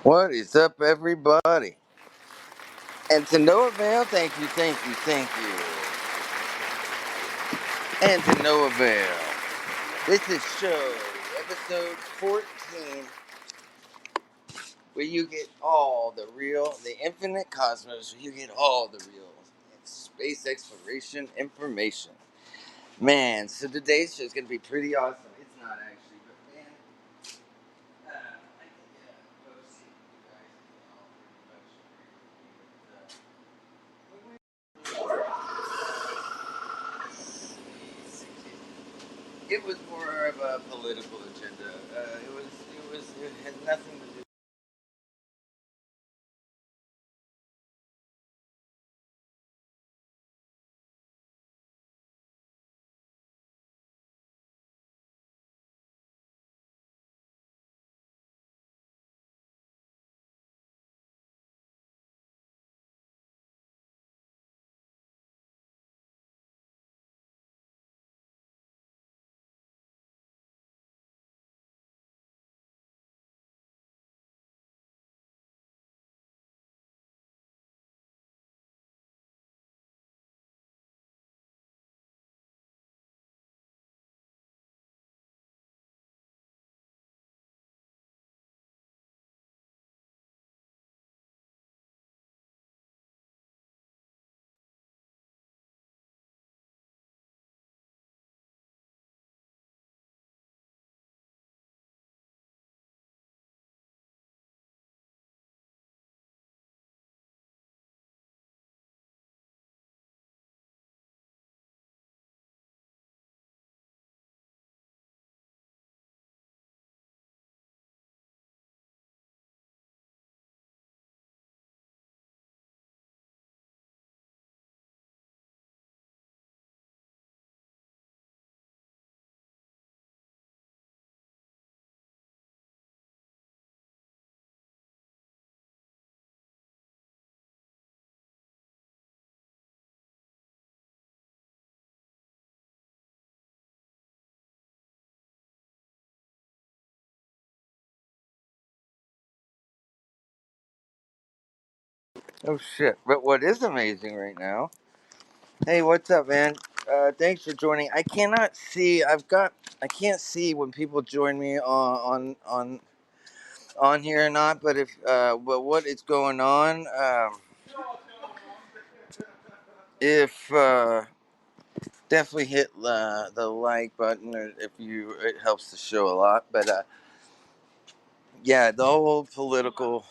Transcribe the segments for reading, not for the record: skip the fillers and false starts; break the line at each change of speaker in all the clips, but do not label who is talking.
What is up, everybody? And to no avail, thank you, thank you, thank you. And to no avail, this is show episode 14, where you get all the real, the infinite cosmos, where you get all the real space exploration information. Man, so today's show is going to be pretty awesome. It's not actually, but man, I think posting you guys all pretty much it was more of a political agenda. It had nothing to do. Oh shit! But what is amazing right now? Hey, what's up, man? Thanks for joining. I cannot see. I can't see when people join me on here or not. But but what is going on? If definitely hit the like button, or if you, it helps the show a lot. But yeah, the whole political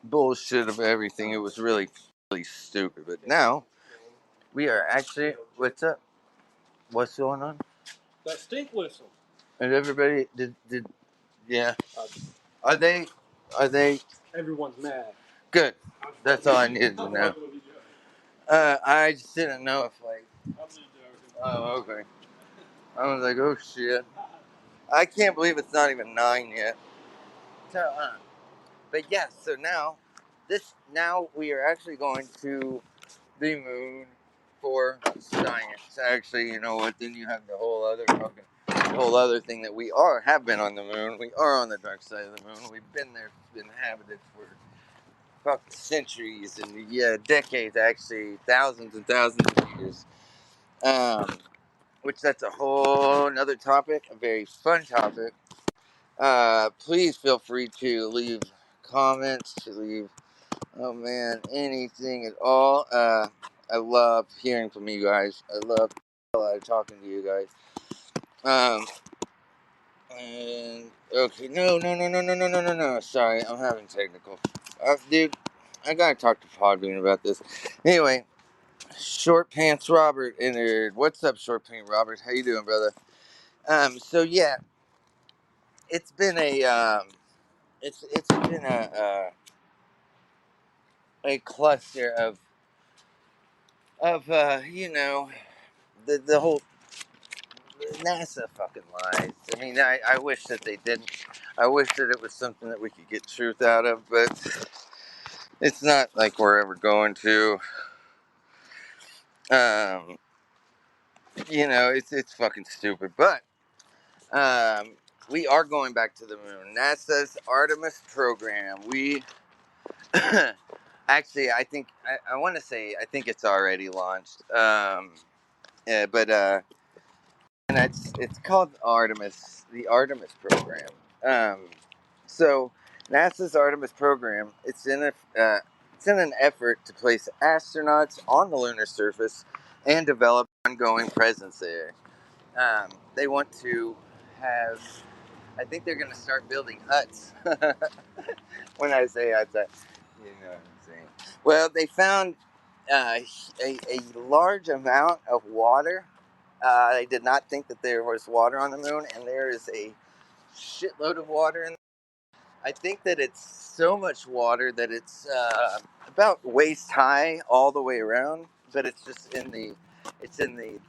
bullshit of everything. It was really, really stupid. But now we are actually. What's up? What's going on?
That stink whistle.
And everybody did yeah. Are they? Are they?
Everyone's mad.
Good. That's all I needed to know. I just didn't know if like. Oh, okay. I was like, oh shit. I can't believe it's not even 9 yet. So, but yeah. So now we are actually going to the moon for science. Actually, you know what? Then you have the whole other thing that we have been on the moon. We are on the dark side of the moon. We've been there, inhabited for fucking centuries and yeah, decades. Actually, thousands and thousands of years. Um, which that's a whole another topic, a very fun topic. Please feel free to leave comments, to leave, oh man, anything at all. I love hearing from you guys. I love talking to you guys. Um, and okay, no. Sorry, I'm having technical. Dude, I gotta talk to Podbean about this. Anyway, Short Pants Robert entered. What's up, Short Pants Robert? How you doing, brother? So yeah, it's been it's been a cluster of the whole NASA fucking lies. I mean, I wish that they didn't. I wish that it was something that we could get truth out of, but it's not like we're ever going to. Um, it's fucking stupid. But um, we are going back to the moon. NASA's Artemis program. We actually, I want to say I think it's already launched. Yeah, but and it's called Artemis, the Artemis program. So NASA's Artemis program. It's in an effort to place astronauts on the lunar surface and develop ongoing presence there. They want to have. I think they're going to start building huts. When I say huts, you know what I'm saying. Well, they found a large amount of water. They did not think that there was water on the moon, and there is a shitload of water in. I think that it's so much water that it's about waist high all the way around, but it's in the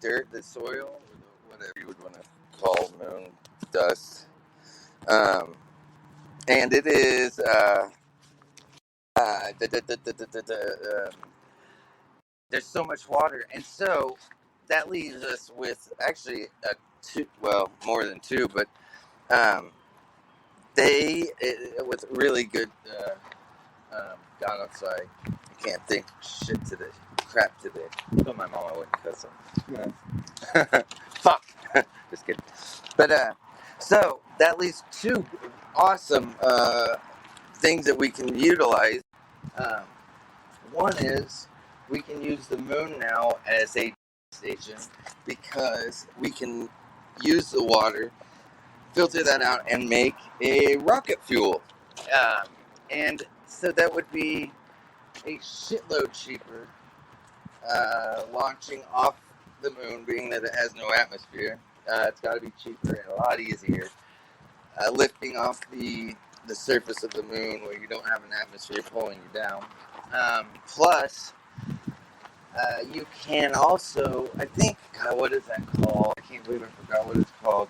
dirt, the soil, whatever you would want to call moon dust. Um, and it is there's so much water, and so that leaves us with actually two, well, more than two, but um, it was really good. God, I'm sorry, I can't think shit today, crap today. But my mom wouldn't cuss him. Fuck, just kidding. But so that leaves two awesome things that we can utilize. Um, One is we can use the moon now as a station because we can use the water, filter that out, and make a rocket fuel. Um, and so that would be a shitload cheaper launching off the moon, being that it has no atmosphere. It's got to be cheaper and a lot easier. Lifting off the surface of the moon where you don't have an atmosphere pulling you down. Plus, you can also, I think, God, what is that called? I can't believe I forgot what it's called.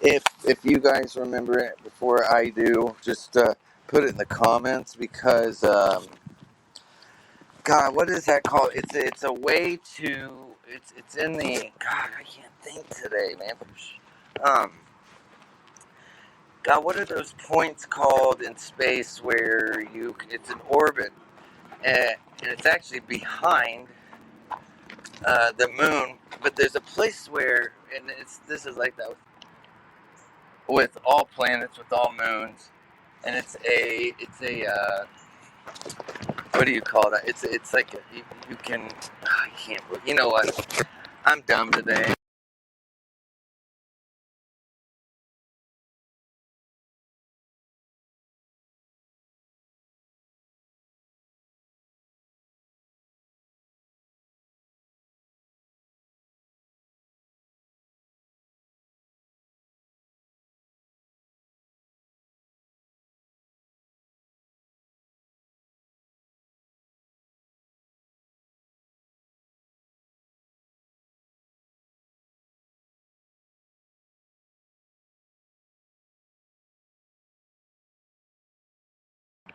If you guys remember it before I do, just put it in the comments because, God, what is that called? It's a way to, it's in the, God, I can't think today, man. Um, God, what are those points called in space where it's an orbit and it's actually behind the moon, but there's a place where, and this is like that with all planets, with all moons, and it's a what do you call that? It's like you can I can't, you know what? I'm dumb today.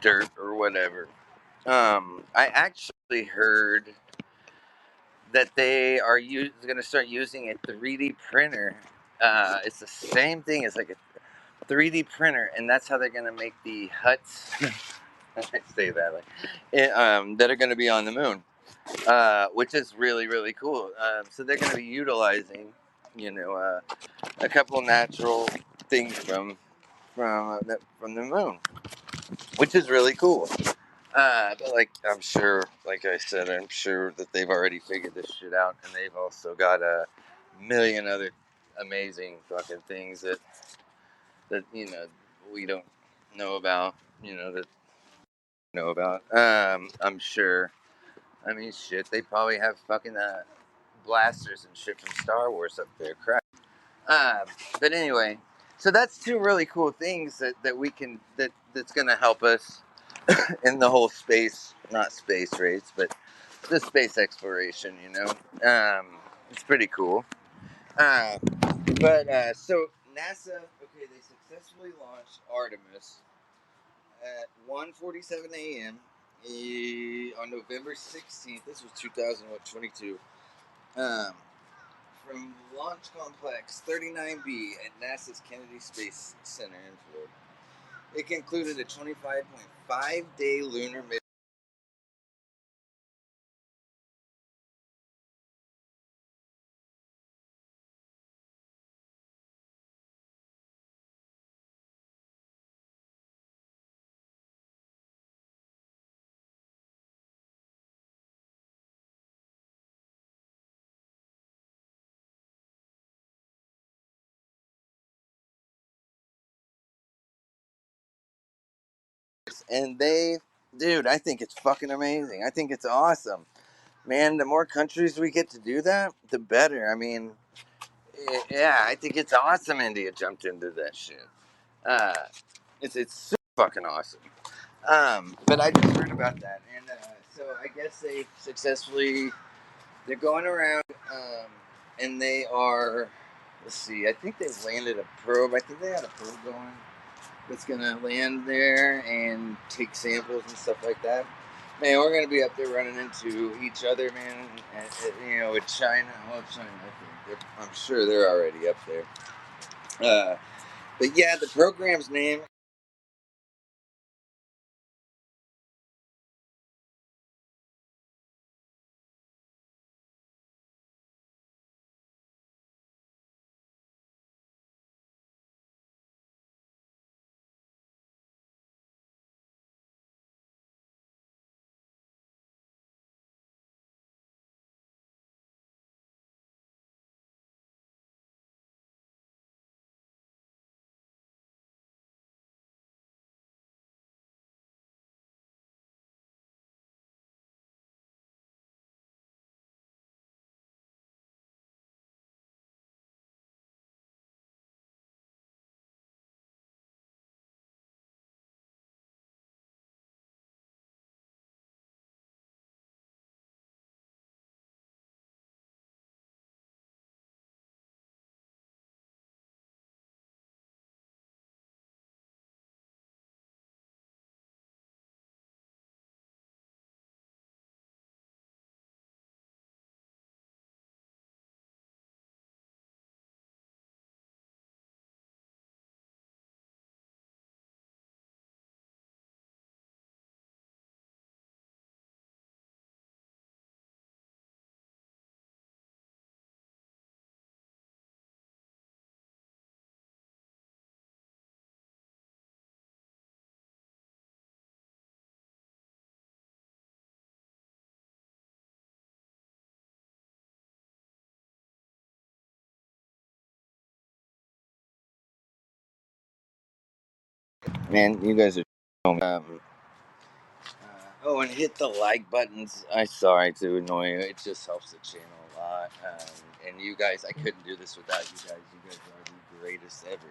Dirt or whatever. I actually heard that they are going to start using a 3D printer. It's the same thing as like a 3D printer, and that's how they're going to make the huts. I say that like, that are going to be on the moon, which is really really cool. So they're going to be utilizing, you know, a couple natural things from the moon, which is really cool. But like I'm sure, like I said, I'm sure that they've already figured this shit out, and they've also got a million other amazing fucking things that we don't know about. That know about. I'm sure. I mean, shit, they probably have fucking blasters and shit from Star Wars up there. Crap. Um, but anyway, so that's two really cool things that we can that's gonna help us in the whole space, not space race, but the space exploration. It's pretty cool. Uh, but so NASA, okay, they successfully launched Artemis at 1:47 a.m. On November 16th. This was 2022. Um, from Launch Complex 39B at NASA's Kennedy Space Center in Florida. It concluded a 25.5-day lunar mission. And dude, I think it's fucking amazing. I think it's awesome. Man, the more countries we get to do that, the better. I mean, yeah, I think it's awesome India jumped into that shit. Uh, it's super fucking awesome. But I just heard about that, and so I guess they successfully they're going around, and they are. Let's see. I think they landed a probe. I think they had a probe going that's gonna land there and take samples and stuff like that. Man, we're gonna be up there running into each other, man. With China. Well, China, I'm sure they're already up there. But yeah, the program's name. Man, you guys are. And hit the like buttons. I'm sorry to annoy you. It just helps the channel a lot. And you guys, I couldn't do this without you guys. You guys are the greatest ever.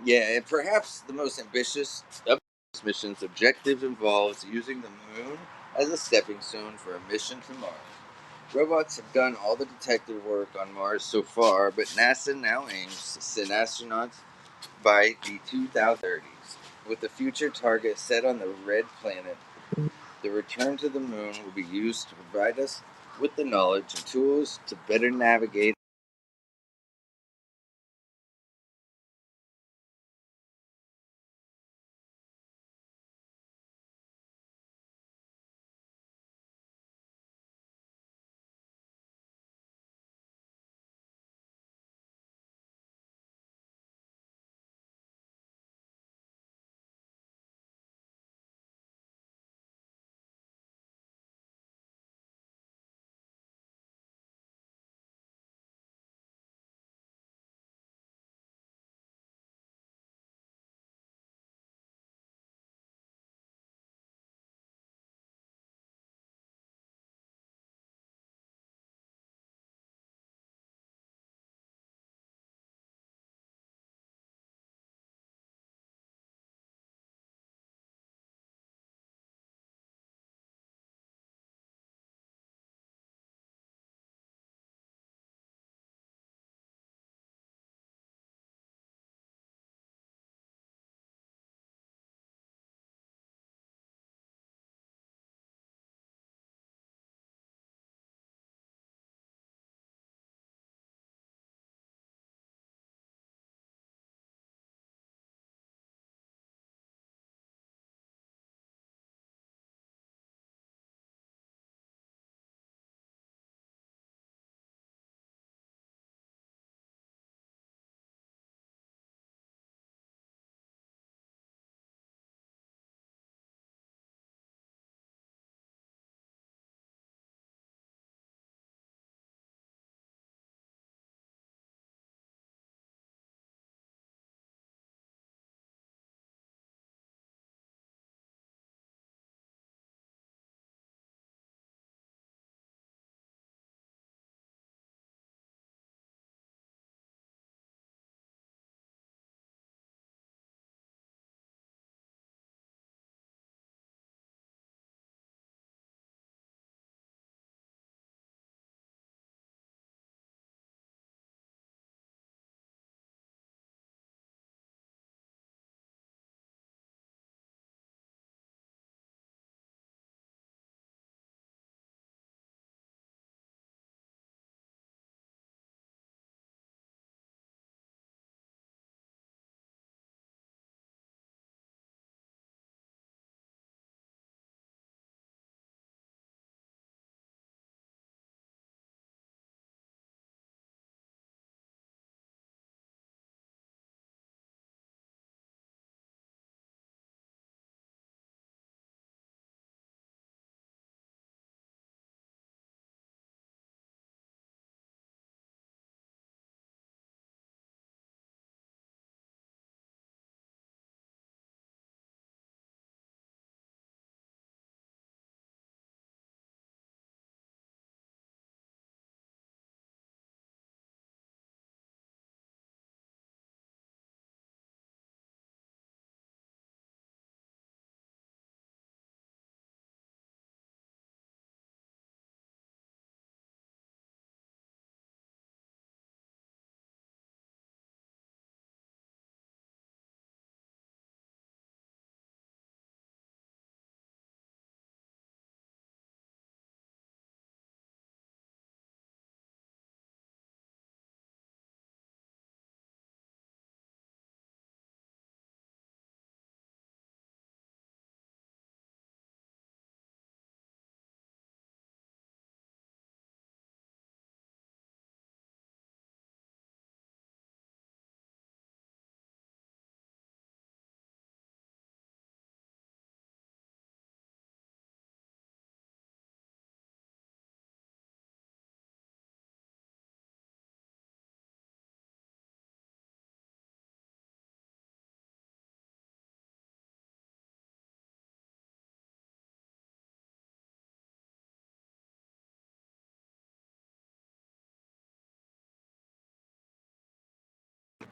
Yeah, and perhaps the most ambitious of this mission's objective involves using the moon as a stepping stone for a mission to Mars. Robots have done all the detective work on Mars so far, but NASA now aims to send astronauts by the 2030s, with the future target set on the red planet. The return to the moon will be used to provide us with the knowledge and tools to better navigate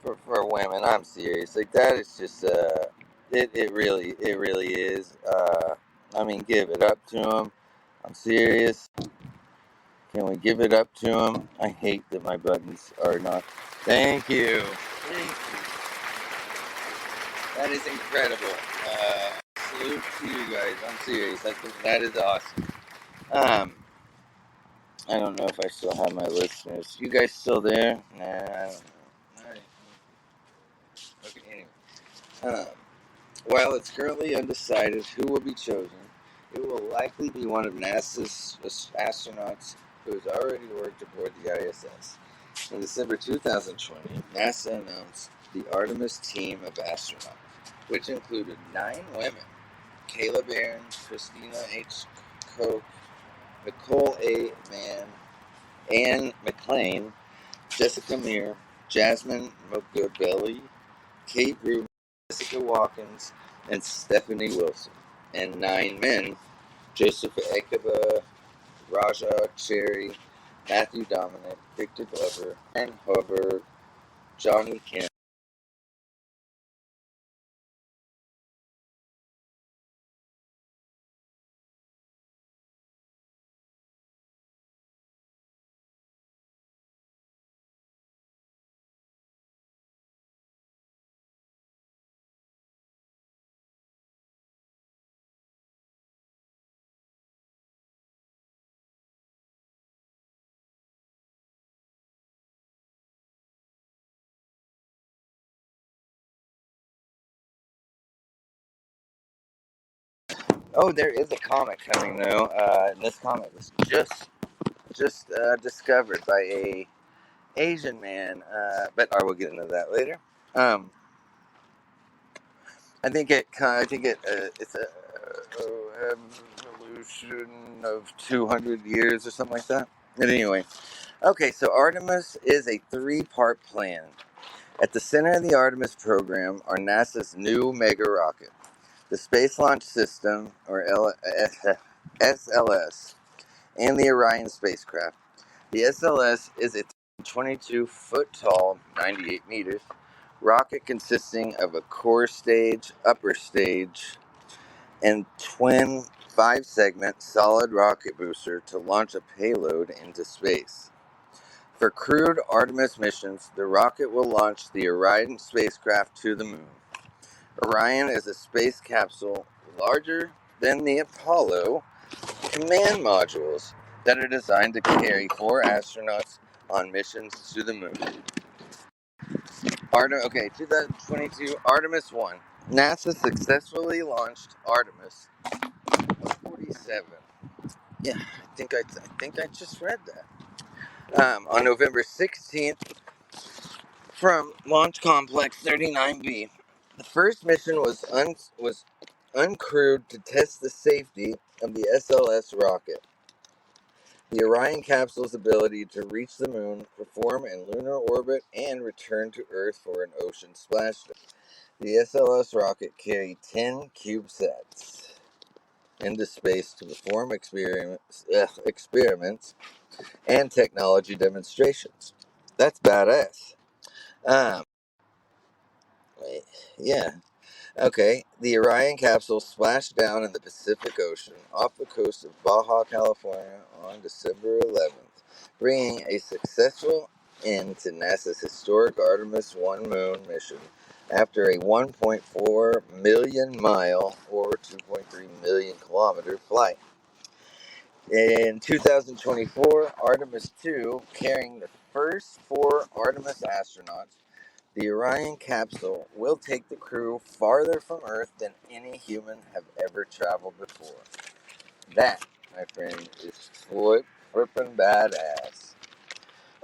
for women. I'm serious. Like that is just it really is. I mean, give it up to them. I'm serious. Can we give it up to them? I hate that my buttons are not. Thank you. Thank you. That is incredible. Salute to you guys. I'm serious. That is awesome. Um, I don't know if I still have my listeners. You guys still there? Nah, I don't know. All right. Okay. Anyway. Um, While it's currently undecided who will be chosen, it will likely be one of NASA's astronauts who has already worked aboard the ISS. In December 2020, NASA announced the Artemis team of astronauts, which included 9 women: Kayla Barron, Christina H. Koch, Nicole A. Mann, Anne McLean, Jessica Meir, Jasmine Mogabelli, Kate Rubin, Jessica Watkins, and Stephanie Wilson, and 9 men: Joseph Ekeba, Raja Cherry, Matthew Dominic, Victor Glover, Aaron Hubbard, Johnny Kim. Oh, there is a comet coming though. And this comet was just discovered by a Asian man. But I will get into that later. Um, it's a evolution of 200 years or something like that. But anyway, okay. So Artemis is a 3-part plan. At the center of the Artemis program are NASA's new mega rocket, the Space Launch System, or SLS, and the Orion spacecraft. The SLS is a 22-foot tall, 98 meters, rocket consisting of a core stage, upper stage, and twin 5-segment solid rocket booster to launch a payload into space. For crewed Artemis missions, the rocket will launch the Orion spacecraft to the moon. Orion is a space capsule larger than the Apollo command modules that are designed to carry 4 astronauts on missions to the moon. 2022 Artemis 1. NASA successfully launched Artemis 47. Yeah, I think I just read that. On November 16th from Launch Complex 39B. The first mission was uncrewed to test the safety of the SLS rocket, the Orion capsule's ability to reach the moon, perform in lunar orbit, and return to Earth for an ocean splashdown. The SLS rocket carried 10 CubeSats into space to perform experiments and technology demonstrations. That's badass. Um, yeah. Okay, the Orion capsule splashed down in the Pacific Ocean off the coast of Baja California on December 11th, bringing a successful end to NASA's historic Artemis 1 moon mission after a 1.4 million mile or 2.3 million kilometer flight. In 2024, Artemis 2, carrying the first 4 Artemis astronauts, the Orion capsule will take the crew farther from Earth than any human have ever traveled before. That, my friend, is flippin' badass.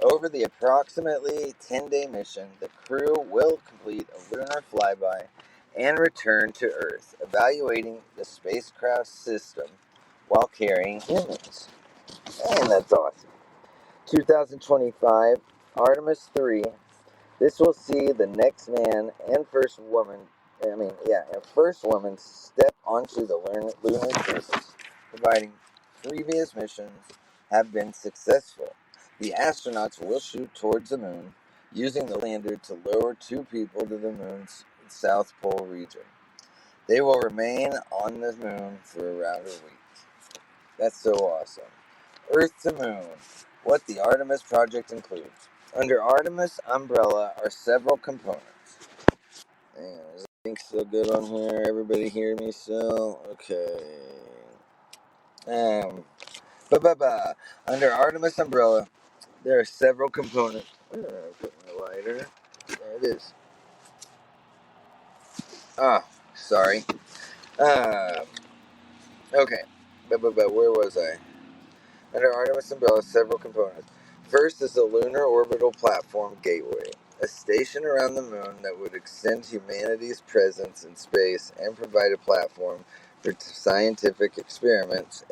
Over the approximately 10-day mission, the crew will complete a lunar flyby and return to Earth, evaluating the spacecraft system while carrying humans. And that's awesome. 2025, Artemis 3. This will see the next man and first woman step onto the lunar surface, providing previous missions have been successful. The astronauts will shoot towards the moon, using the lander to lower 2 people to the moon's South Pole region. They will remain on the moon for around a week. That's so awesome. Earth to Moon. What the Artemis project includes. Under Artemis umbrella are several components. Hang on, is the link still good on here? Everybody hear me still? Okay. Um, Under Artemis umbrella, there are several components. Where did I put my lighter? There it is. Ah, sorry. Um, okay. Where was I? Under Artemis umbrella, several components. First is the Lunar Orbital Platform Gateway, a station around the moon that would extend humanity's presence in space and provide a platform for scientific experiments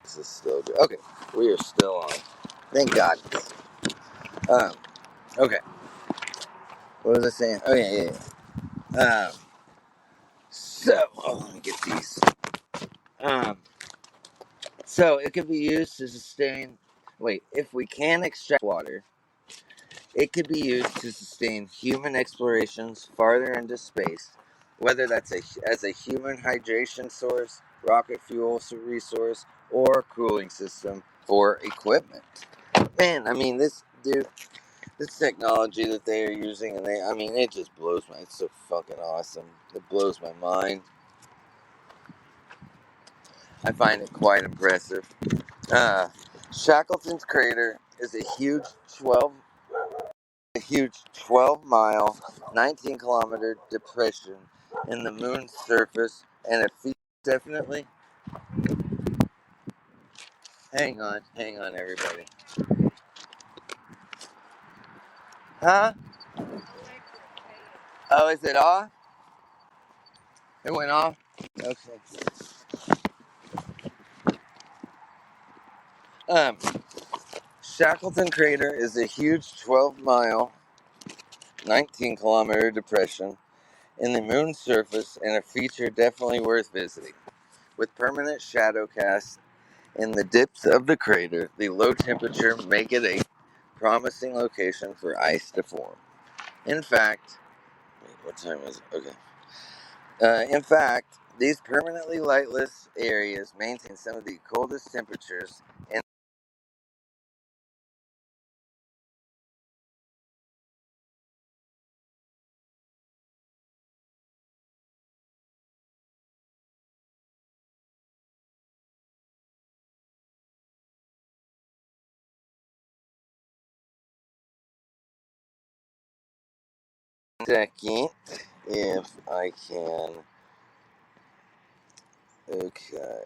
This is still good. Okay, we are still on. Thank God. Um, okay. What was I saying? Oh yeah. Let me get these. Um, so it could be used to sustain. Wait, if we can extract water, it could be used to sustain human explorations farther into space, whether that's as a human hydration source, rocket fuel resource, or cooling system for equipment. Man, I mean, this technology that they are using, and I mean, it just blows my. It's so fucking awesome. It blows my mind. I find it quite impressive. Uh, Shackleton's crater is a huge 12-mile, 19-kilometer depression in the moon's surface, and it features definitely. Hang on, everybody. Huh? Oh, is it off? It went off. Okay. Um, Shackleton crater is a huge 12-mile, 19-kilometer depression in the moon's surface, and a feature definitely worth visiting. With permanent shadow cast in the depths of the crater, the low temperature make it a promising location for ice to form. In fact, wait, what time is it? Okay. In fact, these permanently lightless areas maintain some of the coldest temperatures in a second. If I can. Okay.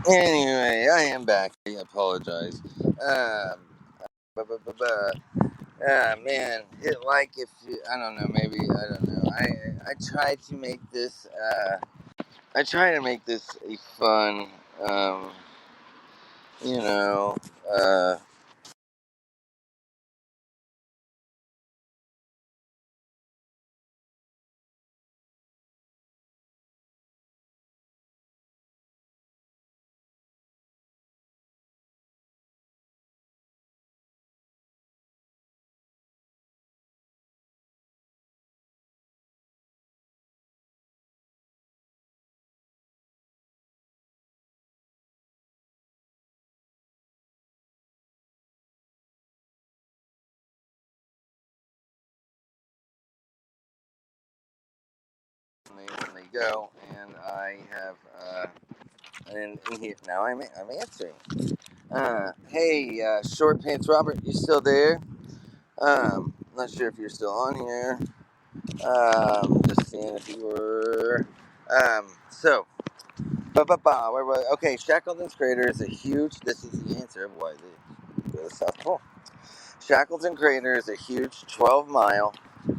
Anyway, I am back. I apologize. Man, hit like if you. I don't know. Maybe I don't know. I try to make this. I try to make this a fun. Um, you know. Uh, they go, and I have and in here now I'm answering. Hey, Short Pants Robert, you still there? Not sure if you're still on here. Just seeing if you were. So, where was? Okay, Shackleton's crater is a huge. This is the answer of why they go to the South Pole. Shackleton Crater is a huge 12-mile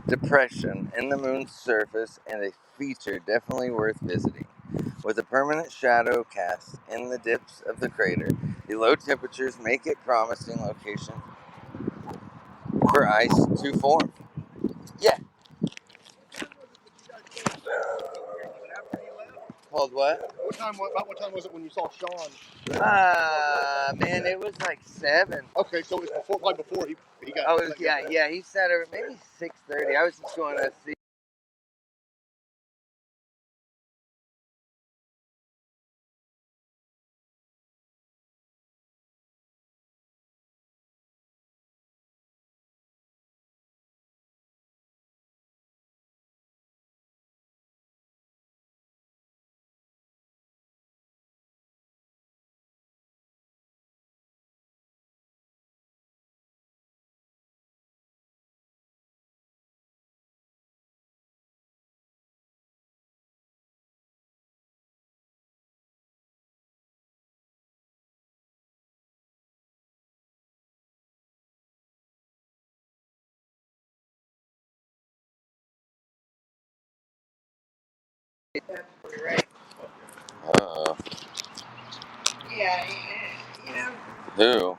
depression in the moon's surface and a feature definitely worth visiting. With a permanent shadow cast in the dips of the crater, the low temperatures make it a promising location for ice to form. Yeah. Called what?
What time was it when you saw Sean?
Man, it was like 7.
Okay, so it was probably before he got.
Oh, it was, yeah. He said it maybe 6:30. I was just going to see. Uh,
Yeah, you know,
who?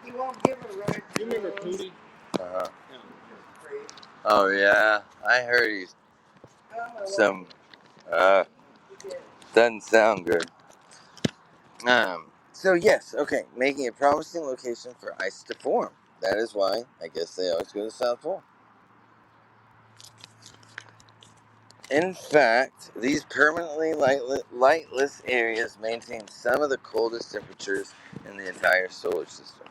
he won't give a ride.
You remember Pootie?
Uh,
Yeah.
oh yeah, I heard he's some. Uh, doesn't sound good. So yes, okay, making a promising location for ice to form. That is why I guess they always go to the South Pole. In fact, these permanently lightless areas maintain some of the coldest temperatures in the entire solar system.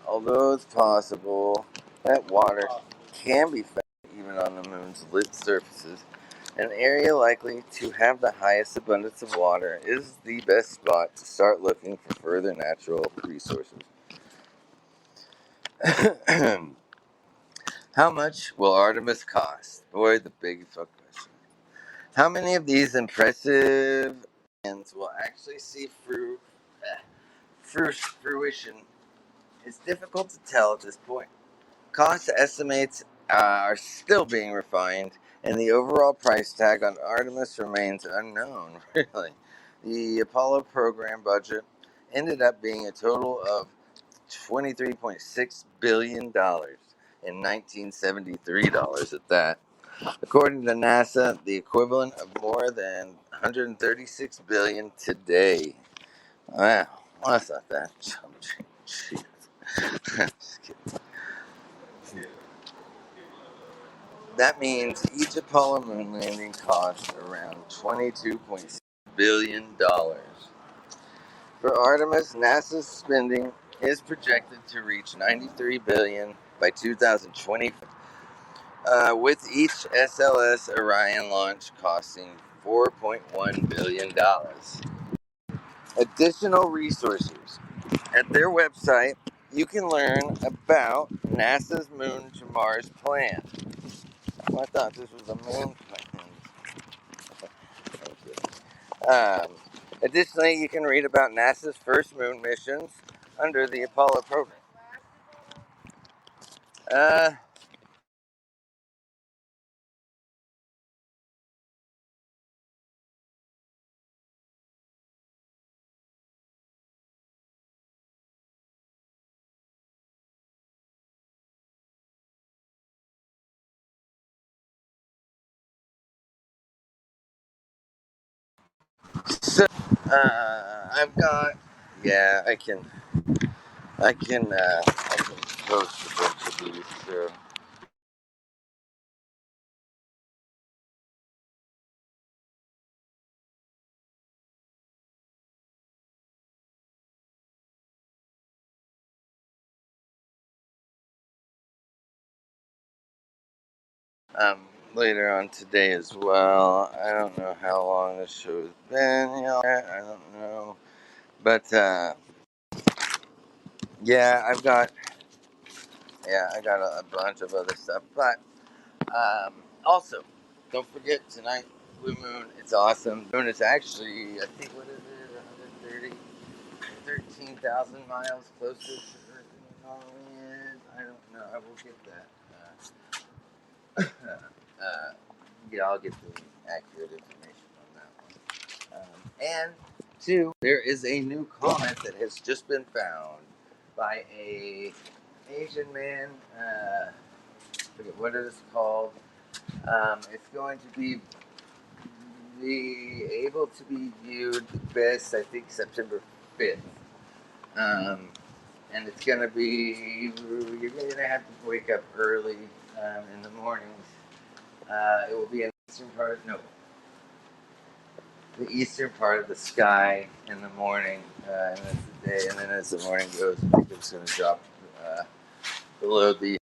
Although it's possible that water can be found even on the moon's lit surfaces, an area likely to have the highest abundance of water is the best spot to start looking for further natural resources. How much will Artemis cost? Boy, the big fuck question. How many of these impressive plans will actually see fruition? It's difficult to tell at this point. Cost estimates are still being refined, and the overall price tag on Artemis remains unknown. Really, the Apollo program budget ended up being a total of $23.6 billion in 1973 dollars at that. According to NASA, the equivalent of more than 136 billion today. Wow, well, that's not that chump cheap. Just kidding. That means each Apollo moon landing cost around $22.6 billion. For Artemis, NASA's spending is projected to reach $93 billion by 2020, with each SLS Orion launch costing $4.1 billion. Additional resources. At their website, you can learn about NASA's Moon to Mars plan. I thought this was a moon plan. Um, Additionally, you can read about NASA's first moon missions under the Apollo program. Uh, so, I've got, yeah, I can post a bunch of these. So, um, later on today as well. I don't know how long this show's been. I don't know, but yeah, I got a bunch of other stuff. But also, don't forget tonight, Blue Moon. It's awesome. Moon is actually, I think, what is it, 130, 13,000 miles closer to Earth than it normally is. I don't know. I will get that. Uh, yeah, I'll get the accurate information on that one. And two, there is a new comet that has just been found by a Asian man. Forget what it is called. It's going to be able to be viewed best, I think, September 5th. Um, and it's going to be, you're going to have to wake up early in the mornings. It will be in the eastern part, no, the eastern part of the sky in the morning, and that's the day. And then as the morning goes, I think it's going to drop below the.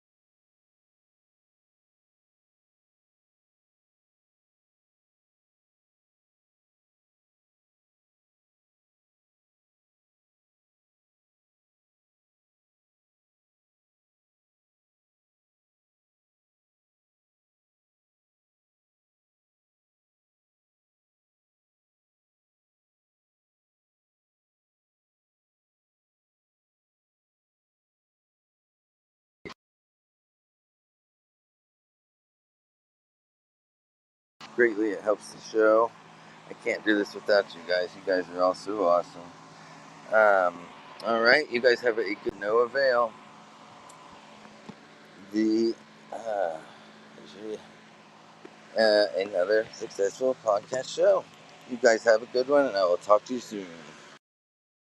Greatly, it helps the show. I can't do this without you guys. You guys are all so awesome. All right, you guys have a good no avail. The uh, another successful podcast show. You guys have a good one, and I will talk to you soon.